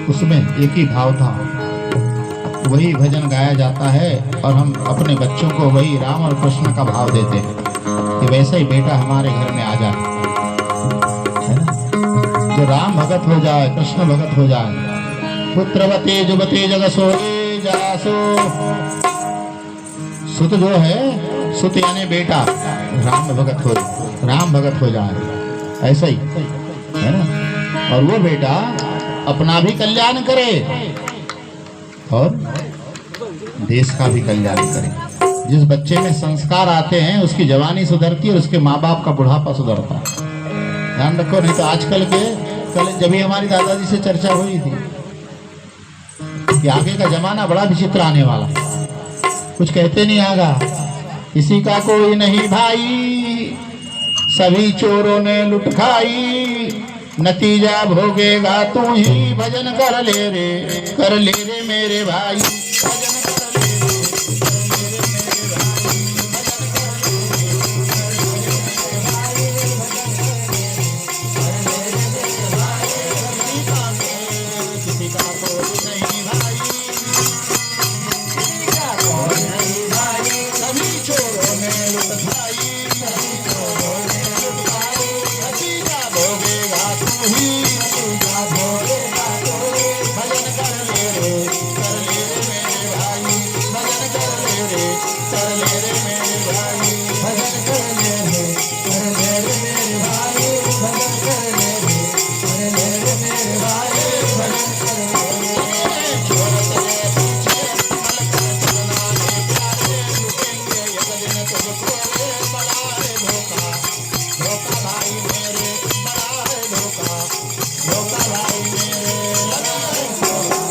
उसमें एक ही भाव था, वही भजन गाया जाता है और हम अपने बच्चों को वही राम और कृष्ण का भाव देते हैं कि वैसा ही बेटा हमारे घर में आ जाए, है ना? जो राम भगत हो जाए, कृष्ण भगत हो जाए। पुत्रवते जुबते जगसो जासो, सुत जो है, सुत यानी बेटा, राम भगत हो जाए, ऐसा ही है ना। और वो बेटा अपना भी कल्याण करे और देश का भी कल्याण करे। जिस बच्चे में संस्कार आते हैं उसकी जवानी सुधरती है और उसके माँ बाप का बुढ़ापा सुधरता है। ध्यान रखो, नहीं तो आजकल के, कल जब भी हमारी दादाजी से चर्चा हुई थी कि आगे का जमाना बड़ा विचित्र आने वाला, कुछ कहते नहीं आगा, किसी का कोई नहीं भाई, सभी चोरों ने लुट खाई, नतीजा भोगेगा तू ही, भजन कर ले रे मेरे भाई, भजन कर ले रे, किसी का कोई नहीं भाई, सभी चोरों ने लुट खाई, नतीजा भोगेगा तू ही, भजन कर ले रे मेरे भाई, भजन कर ले रे मेरे भाई, भजन कर ले रे मेरे भाई, भजन कर ले रे मेरे भाई, भजन कर ले रे। छोड़त रे पीछे चलना रे प्यारे, लुटेंगे एक दिन तुझको रे, बड़ा है धोखा, धोखा भाई मेरे, बड़ा है धोखा, धोखा भाई मेरे, लगा है धोखा,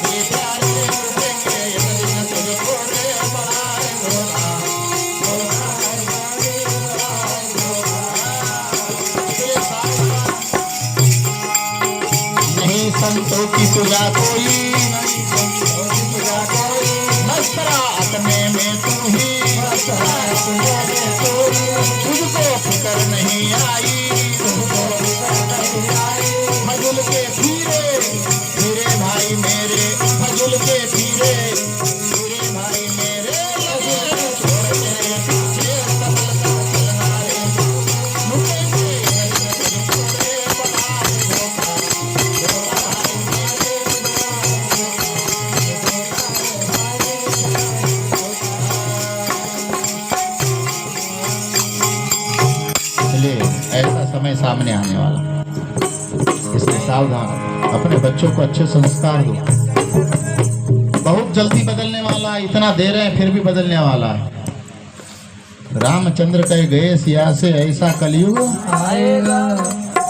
ये प्यारे लुटेंगे एक दिन तुझको रे, बड़ा है धोखा, धोखा है भाई, बड़ा है धोखा। ये सारा नहीं संतों की पूजा कोई, नहीं संतों की पूजा कोई, मस्त रात में तू ही, मस्त रात में तू ही, तुझको फिक्र नहीं आई, तुझको फिक्र नहीं आई, फजुल के फिरे भाई मेरे, फजुल के फिरे भाई मेरे, छोड़ के पीछे सबका चलना रे, लुटेंगे तुझको रे, बड़ा है धोखा, धोखा भाई मेरे, इसलिए ऐसा समय सामने आने वाला, इसलिए सावधान, अपने बच्चों को अच्छे संस्कार दो। बहुत जल्दी बदलने वाला है, इतना दे रहे हैं फिर भी बदलने वाला है। रामचंद्र कहे गए सिया से ऐसा कलयुग आएगा,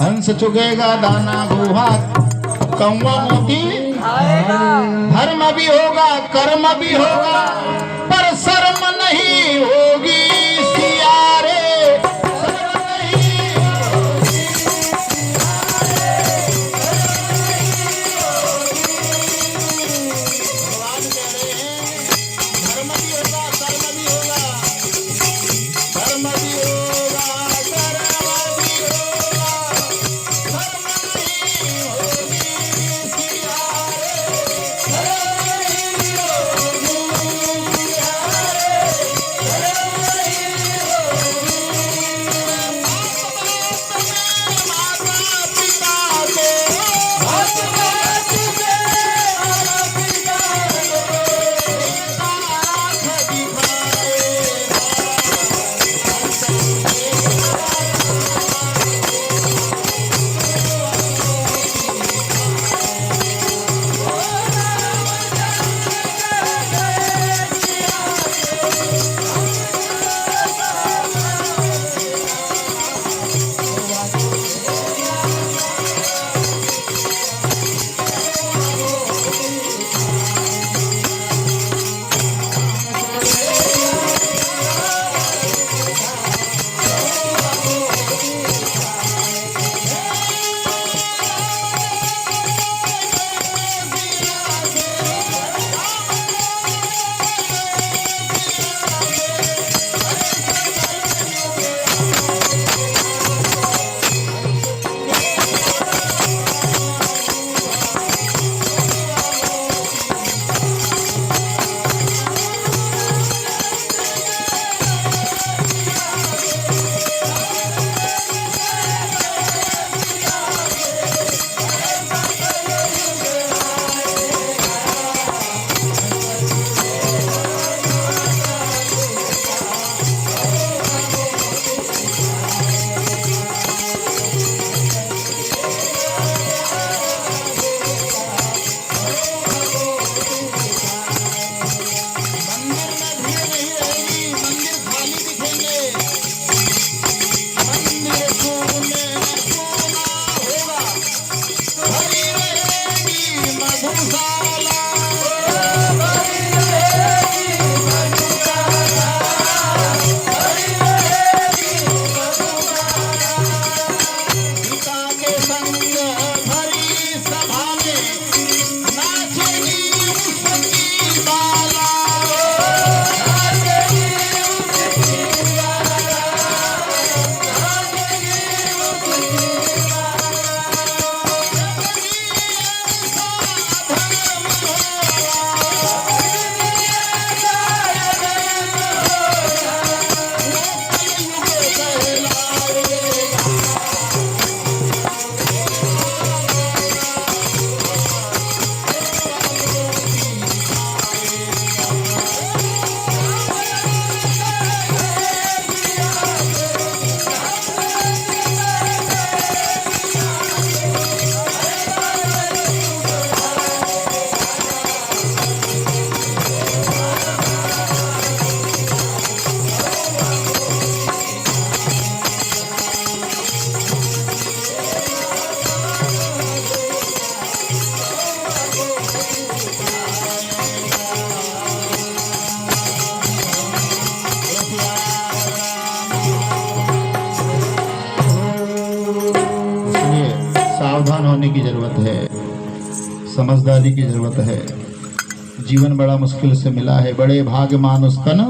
हंस चुगेगा दाना गुहा, कौवा मोती आएगा, धर्म भी होगा कर्म भी होगा, पर शर्म नहीं होगी सिया रे, शर्म नहीं होगी सिया रे, भगवान कह रहे हैं धर्म भी होगा कर्म भी होगा, धर्म भी होगा कर्म भी होगा, शर्म नहीं होगी सिया रे, शर्म नहीं होगी सिया रे, शर्म नहीं होगी सावधान होने की जरूरत है, समझदारी की जरूरत है। जीवन बड़ा मुश्किल से मिला है, बड़े भाग्य मानुष तन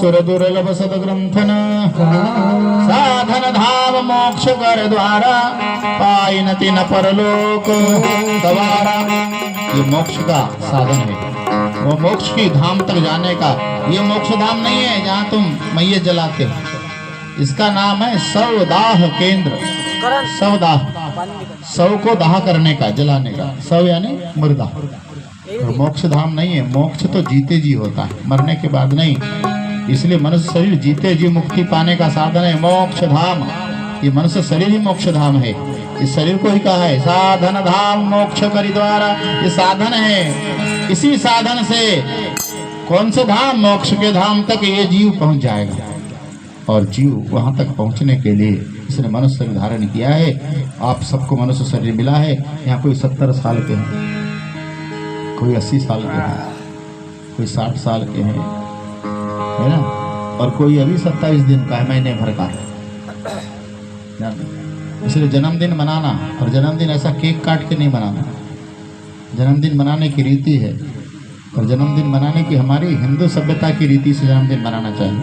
सुर दुर्लभ सदग्रंथन। साधन धाम मोक्ष कर द्वारा, पाई न तिन परलोक सवारा। ये मोक्ष का साधन है, वो मोक्ष की धाम तक जाने का। ये मोक्ष धाम नहीं है जहाँ तुम मैये जलाते हो, इसका नाम है सवदाह केंद्र। सवदाह, शव को दाह करने का, जलाने का। शव यानी मुर्दा। और मोक्ष धाम नहीं है, मोक्ष तो जीते जी होता है, मरने के बाद नहीं। इसलिए मनुष्य शरीर जीते जी मुक्ति पाने का साधन है मोक्ष धाम। ये मनुष्य शरीर ही मोक्ष धाम है। इस शरीर को ही कहा है साधन धाम मोक्ष करि द्वारा। ये साधन है, इसी साधन से कौन से धाम, मोक्ष के धाम तक ये जीव पहुंच जाएगा। और जीव वहां तक पहुंचने के लिए इसने मनुष्य शरीर धारण किया है। आप सबको मनुष्य शरीर मिला है। यहाँ कोई 70 साल के हैं, कोई 80 साल के हैं, कोई 60 साल के हैं, है ना। और कोई अभी 27 दिन का है, महीने भर का है। इसलिए जन्मदिन मनाना, और जन्मदिन ऐसा केक काट के नहीं मनाना। जन्मदिन मनाने की रीति है, और जन्मदिन मनाने की हमारी हिंदू सभ्यता की रीति से जन्मदिन मनाना चाहिए।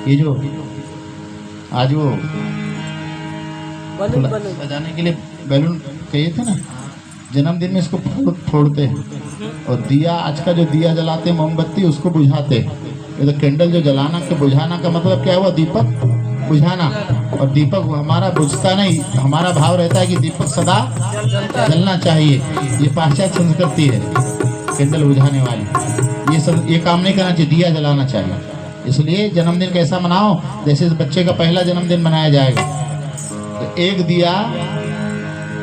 ये जो आज वो सजाने के लिए बैलून कहे थे ना, जन्मदिन में इसको फोड़ते हैं। और दिया, आज का जो दिया जलाते मोमबत्ती, उसको बुझाते हैं। ये तो कैंडल जो जलाना के बुझाना का मतलब क्या हुआ, दीपक बुझाना। और दीपक हमारा बुझता नहीं, हमारा भाव रहता है कि दीपक सदा जलना चाहिए। ये पाश्चात्य संस्कृति है, कैंडल बुझाने वाली। ये सब, ये काम नहीं करना चाहिए, दिया जलाना चाहिए। इसलिए जन्मदिन कैसा मनाओ, जैसे इस बच्चे का पहला जन्मदिन मनाया जाएगा तो एक दिया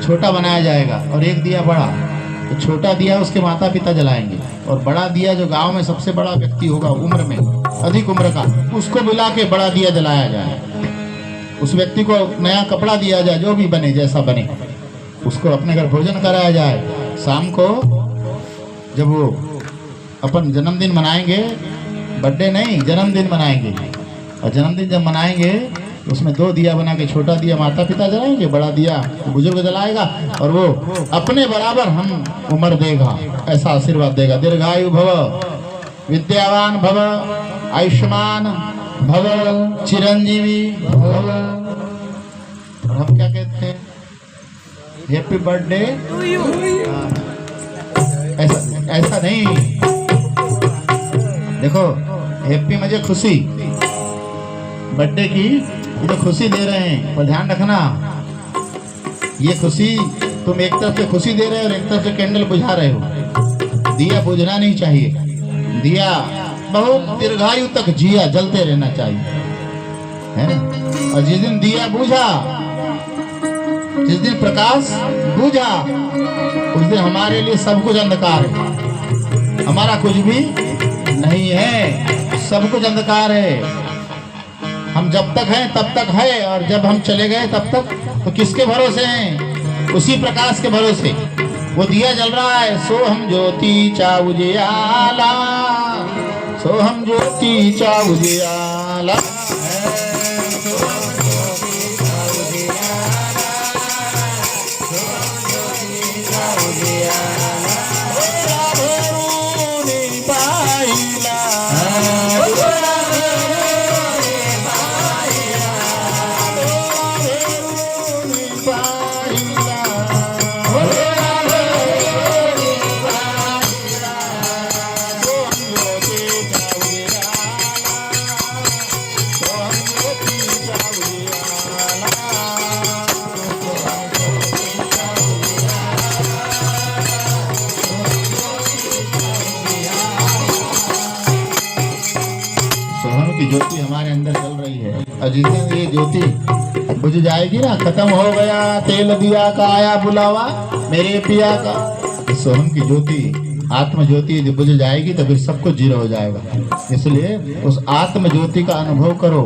छोटा बनाया जाएगा और एक दिया बड़ा। तो छोटा दिया उसके माता पिता जलाएंगे, और बड़ा दिया जो गांव में सबसे बड़ा व्यक्ति होगा उम्र में, अधिक उम्र का, उसको बुला के बड़ा दिया जलाया जाए। उस व्यक्ति को नया कपड़ा दिया जाए, जो भी बने, जैसा बने, उसको अपने घर भोजन कराया जाए। शाम को जब वो अपन जन्मदिन मनाएंगे, बर्थडे नहीं, जन्मदिन मनाएंगे। और जन्मदिन जब मनाएंगे उसमें 2 दिया बना के, छोटा दिया माता पिता जलाएंगे, बड़ा दिया बुजुर्ग जलाएगा। और वो अपने बराबर हम उम्र देगा, ऐसा आशीर्वाद देगा। दीर्घायु भव, विद्यावान भव, आयुष्मान भव, चिरंजीवी भव। और हम क्या कहते हैं, हैप्पी बर्थडे। ऐसा ऐसा नहीं, देखो हैप्पी मुझे खुशी, बर्थडे की ये तो खुशी दे रहे हैं, पर ध्यान रखना, ये खुशी तुम एक तरफ से खुशी दे रहे हो और एक तरफ से कैंडल बुझा रहे हो। दिया बुझना नहीं चाहिए, दिया बहुत दीर्घायु तक जिया जलते रहना चाहिए, है ना। और जिस दिन दिया बुझा, जिस दिन प्रकाश बुझा, उस दिन हमारे लिए सब कुछ अंधकार है, हमारा कुछ भी नहीं है, सब कुछ अंधकार है। हम जब तक हैं तब तक है, और जब हम चले गए तब तक तो किसके भरोसे हैं, उसी प्रकाश के भरोसे। वो दिया जल रहा है, सो हम ज्योति चा उजियाला, सो हम ज्योति चा उजियाला। की ज्योति हमारे अंदर जल रही है, और जिस दिन ये ज्योति बुझ जाएगी ना, खत्म हो गया तेल दिया का, आया बुलावा मेरे पिया का। सोहम की ज्योति, आत्म ज्योति यदि बुझ जाएगी तो फिर सब कुछ जीरो हो जाएगा। इसलिए उस आत्म ज्योति का अनुभव करो।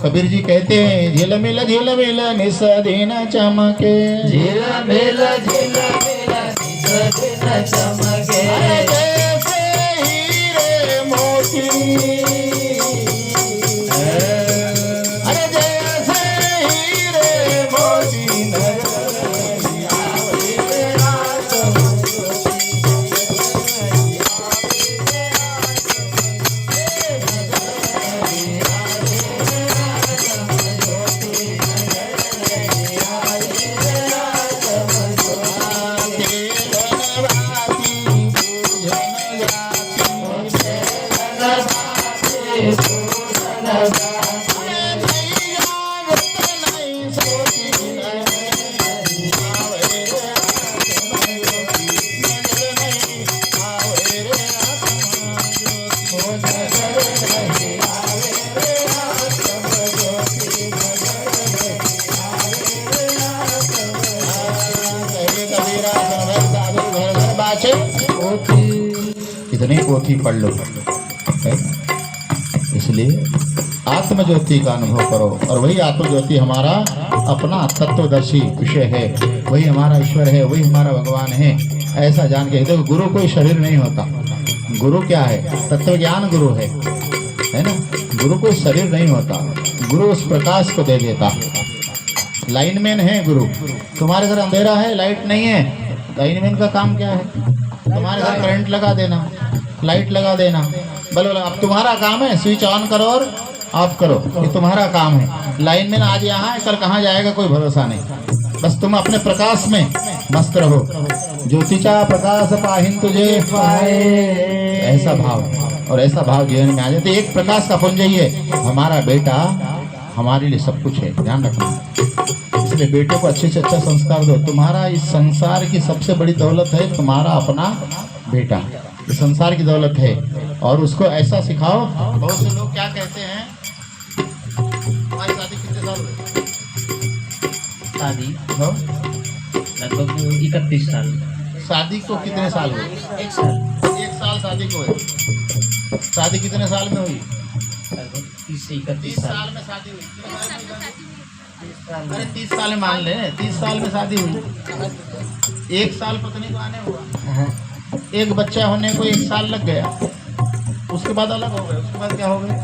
कबीर जी कहते हैं, झिलमिल झिलमिल निस दिन चमके, झिलमिल झिलमिल निस दिन चमके, जैसे हीरे मोती, अरे जैसे हीरे मोती नजर घर घर बाचे पोथी। कितनी पोथी पढ़ लो, है? इसलिए आत्मज्योति का अनुभव करो, और वही आत्मज्योति हमारा अपना तत्वदर्शी विषय है, वही हमारा ईश्वर है, वही हमारा भगवान है, ऐसा जान के। देखो गुरु कोई शरीर नहीं होता, गुरु क्या है? तत्व ज्ञान गुरु है ना। गुरु कोई शरीर नहीं होता, गुरु उस प्रकाश को दे देता। लाइनमैन है गुरु। तुम्हारे घर अंधेरा है, लाइट नहीं है, लाइनमैन का काम क्या है? तुम्हारे घर करंट लगा देना, लाइट लगा देना। बोलो अब तुम्हारा काम है स्विच ऑन करो और ऑफ करो, ये तुम्हारा काम है। लाइनमैन आज यहाँ है, कल कहाँ जाएगा कोई भरोसा नहीं। बस तुम अपने प्रकाश में मस्त रहो। ज्योतिचा प्रकाश पाहिन तुझे पाए। ऐसा भाव, और ऐसा भाव जीवन में आ जाए तो एक प्रकाश का पुंज ही है। हमारा बेटा हमारे लिए सब कुछ है, ध्यान रखना। इसलिए बेटे को अच्छे से अच्छा संस्कार दो। तुम्हारा इस संसार की सबसे बड़ी दौलत है तुम्हारा अपना बेटा, इस संसार की दौलत है, और उसको ऐसा सिखाओ। बहुत से लोग क्या कहते हैं, तुम्हारी शादी कितने साल हुए? शादी हो? लगभग 31 साल। शादी को कितने साल हुए? 1 साल। 1 साल शादी को हुए। शादी कितने साल में हुई? लगभग 30 से 31 30 साल। साल में शादी हुई। अरे 30 साल में मान ले, 30 साल में शादी हुई। 1 साल पत्नी को आने हुआ, एक बच्चा होने को 1 साल लग गया, उसके बाद अलग हो गए। उसके बाद क्या हो गए?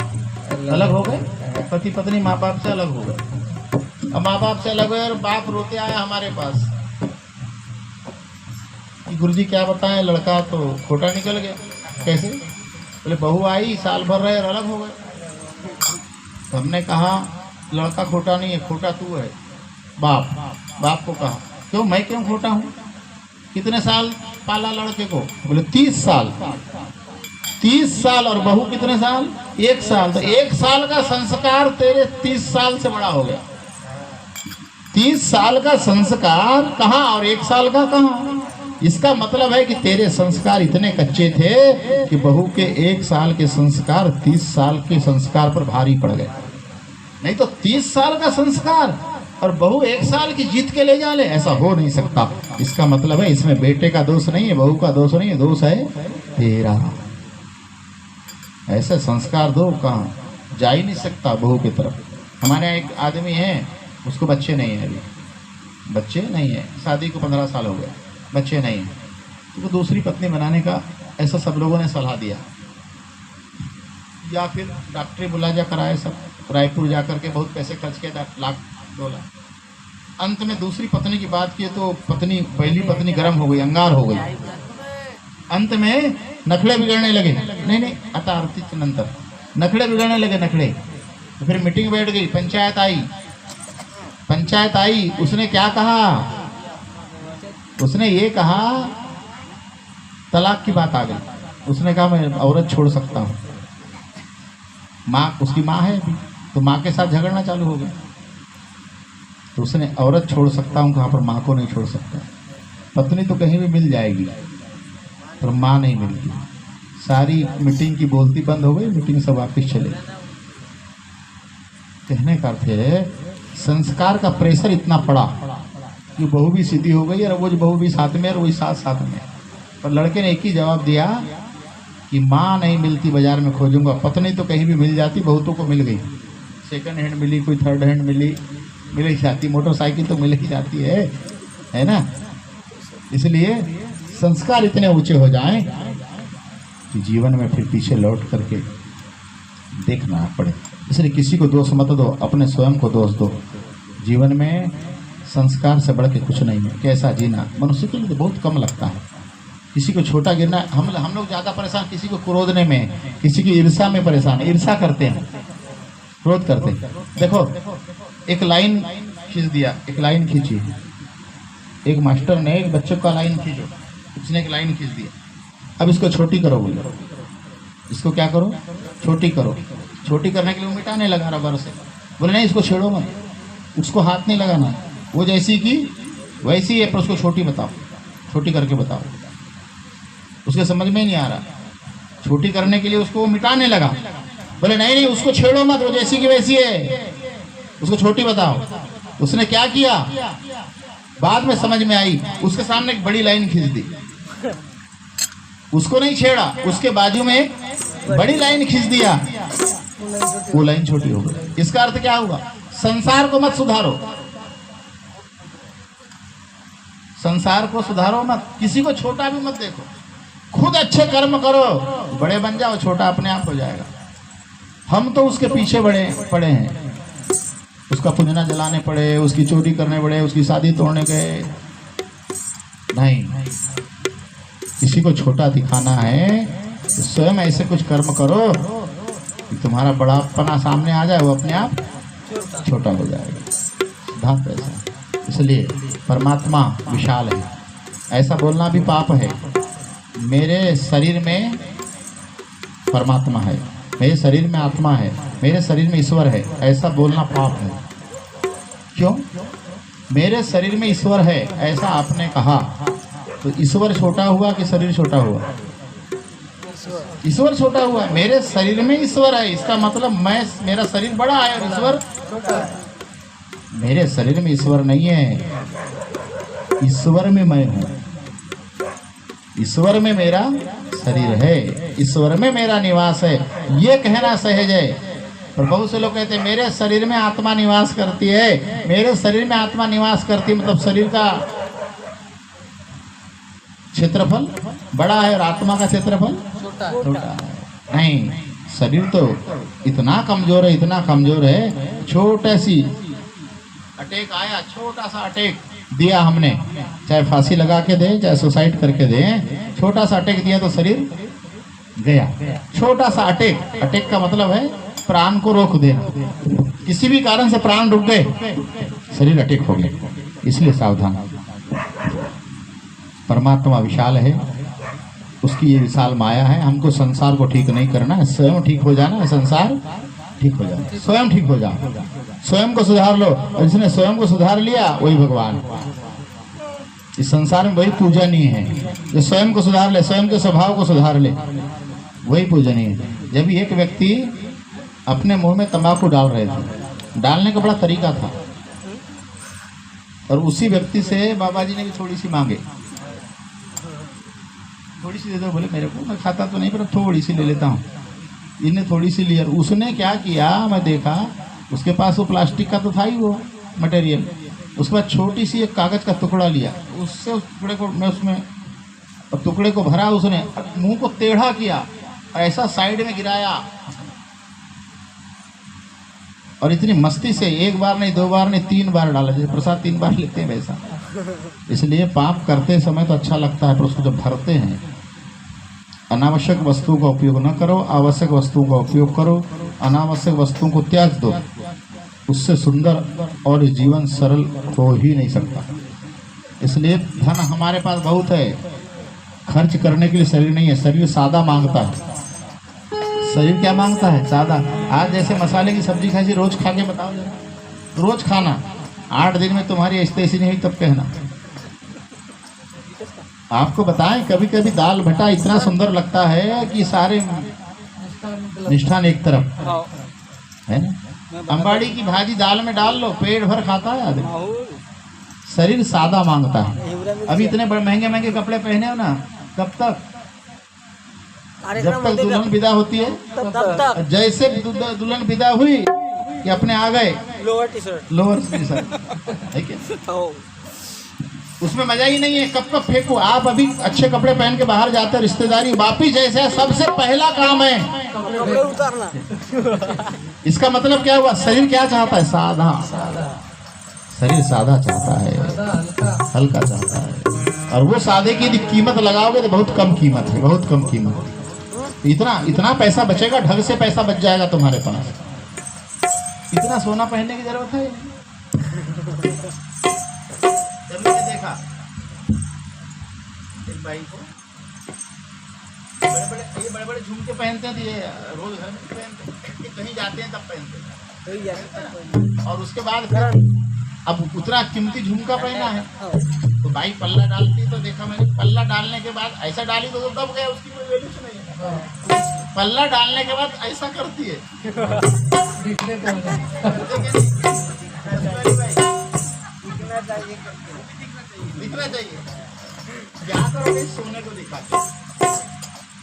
अलग हो गए। पति पत्नी माँ बाप से अलग हो गए। अब माँ बाप से अलग हुए और बाप रोते आया हमारे पास कि गुरुजी क्या बताएं, लड़का तो खोटा निकल गया। कैसे? बोले बहू आई, साल भर रहे और अलग हो गए। तो हमने कहा लड़का खोटा नहीं है, खोटा तू है। बाप को कहा क्यों, मैं क्यों खोटा हूँ? कितने साल पाला लड़के को? बोले 30 साल। 30 साल और बहू कितने साल? 1 साल। तो 1 साल का संस्कार तेरे 30 साल से बड़ा हो गया। 30 साल का संस्कार कहाँ और 1 साल का कहाँ? इसका मतलब है कि तेरे संस्कार इतने कच्चे थे कि बहू के 1 साल के संस्कार 30 साल के संस्कार पर भारी पड़ गए। नहीं तो 30 साल का संस्कार और बहू 1 साल की जीत के ले जा ले, ऐसा हो नहीं सकता। इसका मतलब है इसमें बेटे का दोष नहीं है, बहू का दोष नहीं है, दोष है तेरा। ऐसे संस्कार दो, कहाँ जा ही नहीं सकता बहू की तरफ। हमारे यहाँ एक आदमी है, उसको बच्चे नहीं है, अभी बच्चे नहीं है, शादी को 15 साल हो गए, बच्चे नहीं है। तो वो दूसरी पत्नी बनाने का ऐसा सब लोगों ने सलाह दिया, या फिर डॉक्टरी मुलाजा कराए, सब रायपुर जा करके बहुत पैसे खर्च किए, लाख 2 लाख। अंत में दूसरी पत्नी की बात की तो पत्नी, पहली पत्नी गर्म हो गई, अंगार हो गई। अंत में नखड़े बिगड़ने लगे। नहीं आता आरती के नंतर नखड़े बिगड़ने लगे, नखड़े। तो फिर मीटिंग बैठ गई, पंचायत आई। उसने क्या कहा? उसने ये कहा, तलाक की बात आ गई। उसने कहा मैं औरत छोड़ सकता हूँ। माँ, उसकी माँ है अभी, तो माँ के साथ झगड़ना चालू हो गया। तो उसने औरत छोड़ सकता हूँ कहाँ पर, माँ को नहीं छोड़ सकता। पत्नी तो कहीं भी मिल जाएगी पर माँ नहीं मिलती। सारी मीटिंग की बोलती बंद हो गई, मीटिंग सब वापिस चले। कहने का अर्थ है संस्कार का प्रेशर इतना पड़ा कि बहू भी सीधी हो गई और वो बहू भी साथ में और वही साथ में। पर लड़के ने एक ही जवाब दिया कि माँ नहीं मिलती, बाजार में खोजूंगा। पत्नी तो कहीं भी मिल जाती, बहुतों को मिल गई, सेकंड हैंड मिली, कोई थर्ड हैंड मिल ही जाती, मोटरसाइकिल तो मिल ही जाती है ना। इसलिए संस्कार इतने ऊंचे हो जाएं कि जीवन में फिर पीछे लौट करके देखना पड़े। इसलिए किसी को दोष मत दो, अपने स्वयं को दोष दो। जीवन में संस्कार से बढ़ के कुछ नहीं है। कैसा जीना मनुष्य के लिए तो बहुत कम लगता है। किसी को छोटा गिरना, हम लोग ज़्यादा परेशान किसी को क्रोधने में, किसी की ईर्षा में परेशान, ईर्षा करते हैं, क्रोध करते हैं। देखो एक लाइन खींच दिया, एक लाइन खींची, एक मास्टर ने एक बच्चे का लाइन खींचो, उसने एक लाइन खींच दिया, अब इसको छोटी करो बोले। इसको क्या करो? छोटी करो। छोटी करने के लिए वो मिटाने लगा रबर से। बोले नहीं इसको छेड़ो मत, उसको हाथ नहीं लगाना, वो जैसी की वैसी है, पर उसको छोटी बताओ, छोटी करके बताओ। उसके समझ में नहीं आ रहा, छोटी करने के लिए उसको वो मिटाने लगा। बोले नहीं उसको छेड़ो मत, वो जैसी की वैसी है, उसको छोटी बताओ। उसने क्या किया? बाद में समझ में आई, उसके सामने एक बड़ी लाइन खींच दी, उसको नहीं छेड़ा, उसके बाजू में एक बड़ी लाइन खींच दिया, वो लाइन छोटी हो गई। इसका अर्थ क्या हुआ? संसार को मत सुधारो, संसार को सुधारो मत, किसी को छोटा भी मत देखो, खुद अच्छे कर्म करो, बड़े बन जाओ, छोटा अपने आप हो जाएगा। हम तो उसके पीछे पड़े हैं, उसका पुंजना जलाने पड़े, उसकी चोरी करने पड़े, उसकी शादी तोड़ने गए। नहीं, किसी को छोटा दिखाना है तो स्वयं ऐसे कुछ कर्म करो कि तुम्हारा बड़ापना सामने आ जाए, वो अपने आप छोटा हो जाएगा। सिद्धांत ऐसा। इसलिए परमात्मा विशाल है, ऐसा बोलना भी पाप है। मेरे शरीर में परमात्मा है, मेरे शरीर में आत्मा है, मेरे शरीर में ईश्वर है, ऐसा बोलना पाप है। क्यों? मेरे शरीर में ईश्वर है ऐसा आपने कहा, तो ईश्वर छोटा हुआ कि शरीर छोटा हुआ? ईश्वर छोटा हुआ। मेरे शरीर में ईश्वर है, इसका मतलब मेरा शरीर बड़ा है और ईश्वर छोटा है। मेरे शरीर में ईश्वर नहीं है, ईश्वर में मैं हूँ, ईश्वर में मेरा शरीर है, ईश्वर में मेरा निवास है, ये कहना सहज है। पर बहुत से लोग कहते हैं मेरे शरीर में आत्मा निवास करती है, मेरे शरीर में आत्मा निवास करती है, मतलब शरीर का क्षेत्रफल बड़ा है और आत्मा का क्षेत्रफल छोटा है। नहीं, शरीर तो इतना कमजोर है, इतना कमजोर है, छोटे सी अटैक आया, छोटा सा अटैक दिया हमने, चाहे फांसी लगा के दें, चाहे सुसाइड करके दें, छोटा सा अटैक दिया तो शरीर गया। छोटा सा अटैक, अटैक का मतलब है प्राण को रोक देना। किसी भी कारण से प्राण रुक गए, शरीर अटैक हो गया। इसलिए सावधान। परमात्मा विशाल है, उसकी ये विशाल माया है। हमको संसार को ठीक नहीं करना है, स्वयं ठीक हो जाना है, संसार ठीक हो जाना, स्वयं ठीक हो जाओ, स्वयं को सुधार लो। और जिसने स्वयं को सुधार लिया वही भगवान। इस संसार में वही पूजनीय है जो स्वयं को सुधार ले, स्वयं के स्वभाव को सुधार ले, वही पूजनीय है। जब एक व्यक्ति अपने मुंह में तंबाकू डाल रहे थे, डालने का बड़ा तरीका था, और उसी व्यक्ति से बाबा जी ने भी थोड़ी सी मांगे, थोड़ी सी दे दो। बोले मेरे को, मैं खाता तो नहीं पर थोड़ी सी ले लेता हूँ। इन्हें थोड़ी सी लिया, उसने क्या किया, मैं देखा उसके पास वो प्लास्टिक का तो था ही वो मटेरियल, उसके बाद छोटी सी एक कागज़ का टुकड़ा लिया, उससे उस टुकड़े को मैं उसमें टुकड़े को भरा, उसने मुंह को टेढ़ा किया, ऐसा साइड में गिराया, और इतनी मस्ती से एक बार नहीं, दो बार नहीं, 3 बार डाला, जैसे प्रसाद 3 बार लेते हैं वैसा। इसलिए पाप करते समय तो अच्छा लगता है, पर उसको जब भरते हैं, अनावश्यक वस्तुओं का उपयोग न करो, आवश्यक वस्तुओं का उपयोग करो, अनावश्यक वस्तुओं को त्याग दो, उससे सुंदर और जीवन सरल हो ही नहीं सकता। इसलिए धन हमारे पास बहुत है, खर्च करने के लिए शरीर नहीं है, शरीर सादा मांगता है। शरीर क्या मांगता है? सादा। आज जैसे मसाले की सब्जी खाई, रोज खा के बताओ जरा, रोज खाना, 8 दिन में तुम्हारी ऐसी नहीं हुई तब कहना। आपको बताएं, कभी कभी दाल भटा इतना सुंदर लगता है कि सारे निष्ठान एक तरफ है ना। अंबाड़ी की भाजी दाल में डाल लो, पेट भर खाता है आदमी। शरीर सादा मांगता है। अभी इतने बड़े महंगे महंगे कपड़े पहने हो ना, कब तक? जब तक दुल्हन विदा होती है तब। जैसे दुल्हन विदा हुई कि अपने आ गए लोअर टी शर्ट, ठीक है, उसमें मजा ही नहीं है। कब कब फेंको। आप अभी अच्छे कपड़े पहन के बाहर जाते हैं रिश्तेदारी, वापिस जैसे सबसे पहला काम है कपड़े उतारना। इसका मतलब क्या हुआ? शरीर क्या चाहता है? सादा। शरीर सादा चाहता है, हल्का चाहता है, और वो सादे की कीमत लगाओगे तो बहुत कम कीमत है, बहुत कम कीमत है। इतना पैसा बचेगा, ढंग से पैसा बच जाएगा तुम्हारे पास। इतना सोना पहनने की जरूरत है? जब मैंने देखा एक भाई को बड़े बड़े झुमके पहनते हैं, ये रोज घर में पहनते हैं, कहीं जाते हैं तब पहनते हैं, और उसके बाद फिर अब उतना कीमती झुमका पहना है, तो भाई पल्ला डालती, तो देखा मैंने पल्ला डालने के बाद ऐसा डाली तो दब गया, उसकी कोई वैल्यू नहीं है। पल्ला डालने के बाद ऐसा करती है। दिखना चाहिए। क्या करोगे, सोने को दिखाते।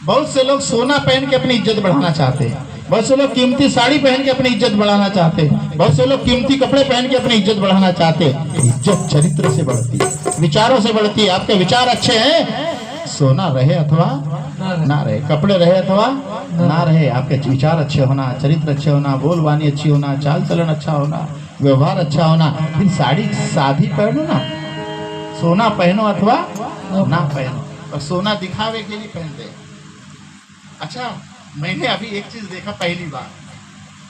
बहुत से लोग सोना पहन के अपनी इज्जत बढ़ाना चाहते हैं, बहुत से लोग कीमती साड़ी पहन के अपनी इज्जत बढ़ाना चाहते हैं, बहुत से लोग कीमती कपड़े पहन के अपनी इज्जत बढ़ाना चाहते हैं। इज्जत चरित्र से बढ़ती है, विचारों से बढ़ती है। आपके विचार अच्छे हैं, सोना रहे अथवा ना रहे, कपड़े रहे अथवा ना रहे, आपके विचार अच्छे होना, चरित्र अच्छे होना, बोलवानी अच्छी होना, चाल चलन अच्छा होना, व्यवहार अच्छा होना। फिर साड़ी सादी पहनो ना, सोना पहनो अथवा ना पहनो, और सोना दिखावे के लिए पहनते हैं। अच्छा, मैंने अभी एक चीज देखा पहली बार,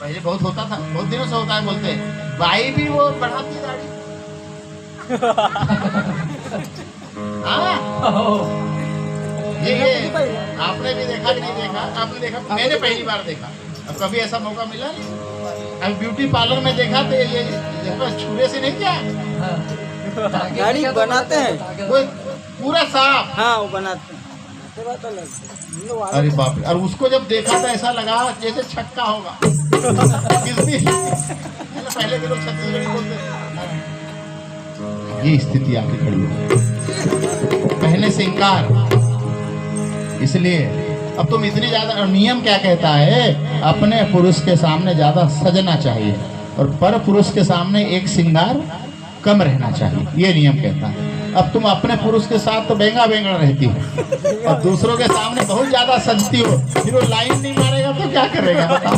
पहले बहुत होता था, बहुत दिनों से होता है, बोलते हैं बाई भी वो बढ़ाती दाढ़ी। हाँ, ये आपने भी देखा कि नहीं देखा? आपने देखा? मैंने पहली बार देखा। अब कभी ऐसा मौका मिला नहीं। अब ब्यूटी पार्लर में देखा तो ये छुरे से नहीं क्या गाड़ी बनाते हैं, वो पूरा साफ। हाँ वो बनाते हैं। अरे बाप रे, और उसको जब देखा तो ऐसा लगा जैसे छक्का होगा। किसने पहले के लोग छत्तीसगढ़ी बोलते थे। ये स्थिति आके खड़ी हो, पहले से इंकार। इसलिए अब तुम इतनी ज्यादा, और नियम क्या कहता है, अपने पुरुष के सामने ज्यादा सजना चाहिए और पर पुरुष के सामने एक श्रृंगार कम रहना चाहिए, ये नियम कहता है। अब तुम अपने पुरुष के साथ तो बेंगा बेंगड़ा रहती हो और दूसरों के सामने बहुत ज्यादा सजती हो, फिर वो लाइन नहीं मारेगा तो क्या करेगा बताओ?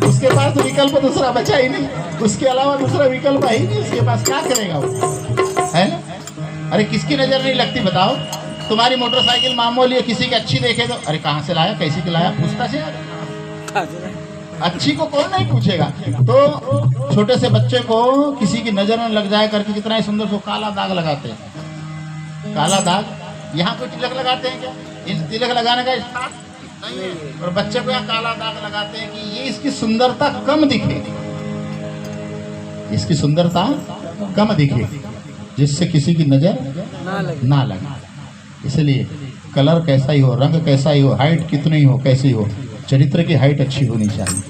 उसके पास तो विकल्प दूसरा बचा ही नहीं, उसके अलावा दूसरा विकल्प है ही नहीं, उसके पास क्या करेगा वो, है ना? अरे किसकी नजर नहीं लगती बताओ? तुम्हारी मोटरसाइकिल मामूली है, किसी की अच्छी देखे तो अरे कहाँ से लाया, कैसी की लाया, पूछता से अच्छी को कौन नहीं पूछेगा। तो छोटे से बच्चे को किसी की नजर में लग जाए करके कितना ही सुंदर सो काला दाग लगाते हैं। काला दाग, यहाँ कोई तिलक लगाते हैं क्या? इन तिलक लगाने का स्थान नहीं है, और बच्चे को यहाँ काला दाग लगाते हैं कि ये इसकी सुंदरता कम दिखे, इसकी सुंदरता कम दिखे, जिससे किसी की नजर ना लगे। इसलिए कलर कैसा ही हो, रंग कैसा ही हो, हाइट कितनी ही हो, कैसी हो, चरित्र की हाइट अच्छी होनी चाहिए,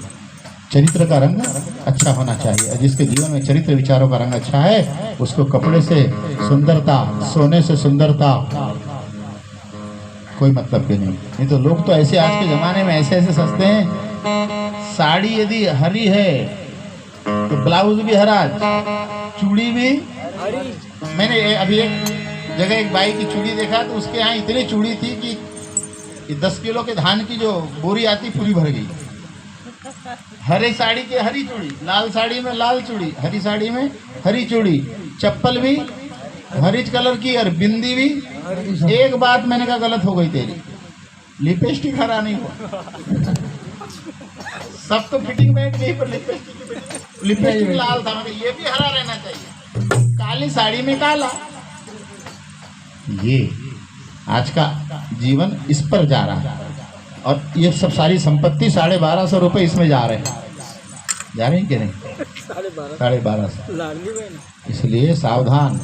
चरित्र का रंग अच्छा होना चाहिए। जिसके जीवन में चरित्र विचारों का रंग अच्छा है, उसको कपड़े से सुंदरता, सोने से सुंदरता कोई मतलब के नहीं तो लोग तो ऐसे आज के जमाने में ऐसे ऐसे सस्ते हैं। साड़ी यदि हरी है तो ब्लाउज भी हरा, चूड़ी भी हरी। मैंने अभी एक जगह एक बाई की चूड़ी देखा तो उसके यहाँ इतनी चूड़ी थी कि 10 किलो के धान की जो बोरी आती पूरी भर गई। हरी साड़ी की हरी चूड़ी, लाल साड़ी में लाल चूड़ी, हरी साड़ी में हरी चूड़ी, चप्पल भी हरी कलर की और बिंदी भी। एक बात मैंने कहा गलत हो गई तेरी, लिपस्टिक हरा नहीं हुआ। सब तो फिटिंग बैठ गई पर लिपस्टिक लाल था, मगर ये भी हरा रहना चाहिए। काली साड़ी में काला, ये आज का जीवन इस पर जा रहा है। और ये सब सारी संपत्ति 1250 रुपये इसमें जा रहे हैं, जा रहे हैं कि नहीं? 1250। इसलिए सावधान,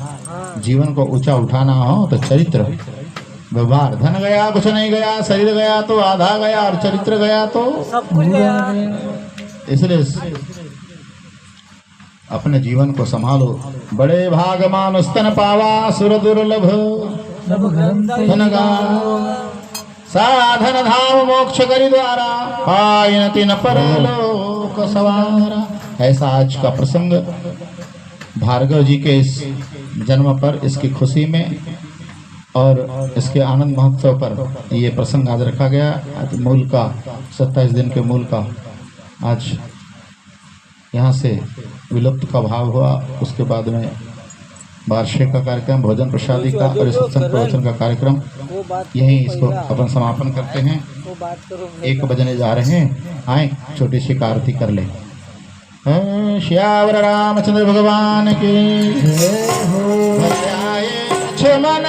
जीवन को ऊंचा उठाना हो तो चरित्र, व्यवहार। धन गया कुछ नहीं गया, शरीर गया तो आधा गया, और चरित्र गया तो सब कुछ गया। इसलिए अपने जीवन को संभालो। बड़े भाग मानुष तन पावा, सुर दुर्लभ धन गावा। साधन धाम मोक्ष करि द्वारा, पायन तिन परलोक सवारा। ऐसा आज का प्रसंग भार्गव जी के इस जन्म पर, इसकी खुशी में और इसके आनंद महोत्सव पर ये प्रसंग आज रखा गया। आज मूल का 27 दिन के मूल का आज यहाँ से विलुप्त का भाव हुआ। उसके बाद में वार्षिक का कार्यक्रम, भोजन प्रसादी का और सत्संग प्रवचन का कार्यक्रम, यही इसको अपन समापन करते हैं। 1 बजने जा रहे हैं, आए छोटी सी आरती कर ले। श्यावर रामचंद्र भगवान की जय हो। लक्ष्मण